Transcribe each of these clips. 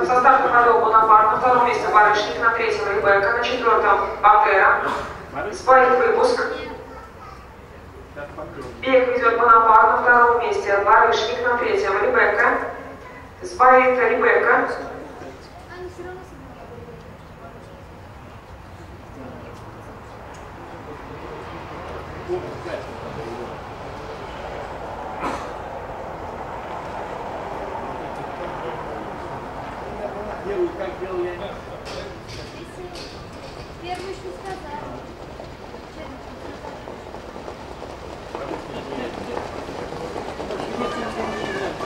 Со старта ходов Бонапарт, на втором месте Барышник, на третьем Ребекка, на четвертом Пантера. Сбоит выпуск. Бег ведет Бонапарт, на втором месте Барышник, на третьем Ребекка. Сбоит Ребекка. Как делал я? Первый что сказал.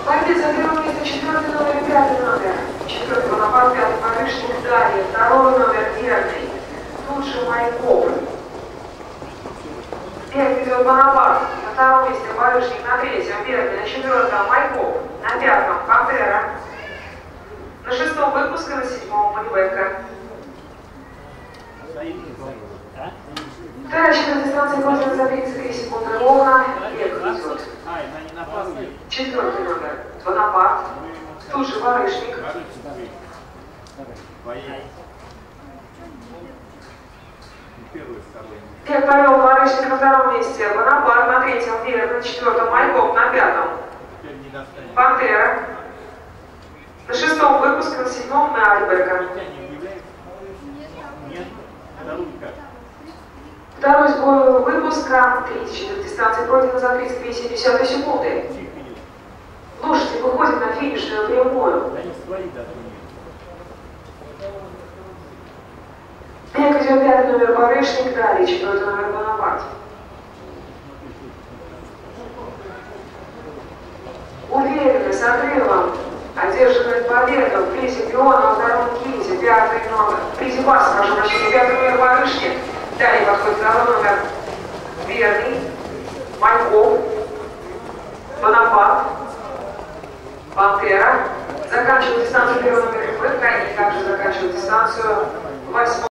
Победа за первое место, четвертый номер и пятый номер. Четвертый Бонапарт, пятый Барышник, далее. Второй номер Верный. Тут же Майков. Бег ведет Бонапарт. На втором месте Барышник, на третьем Верный, на четвертом Майков, на пятом Пантера. На шестом выпуске, на седьмом Ребекка. Вторая четвертая станция пройдена за 33 секунды ровно. Бег ведет. Четвертый номер Бонапарт. Тут же Барышник. Бег повел Барышник на втором месте. Бонапарт на третьем Верный, на четвертом Майков, на пятом Пантера. На шестом выпуске, на седьмом Ребекка. Второй сбой выпуска, третьей четвертой станции пройдена за 32,7 секунды. Лошади выходят на финишную прямую. Бег идет пятый номер Барышник, далее четвертый номер Бонапарт. Уверенно, с отрывом одерживает победу в призе пиона во втором ките, пятый номер, в призе баса, прошу прощения, пятый номер Барышник. Далее подходит второй номер Верный, Майков, Бонапарт, Пантера. Заканчивает дистанцию первый номер Ребекка и также заканчивает дистанцию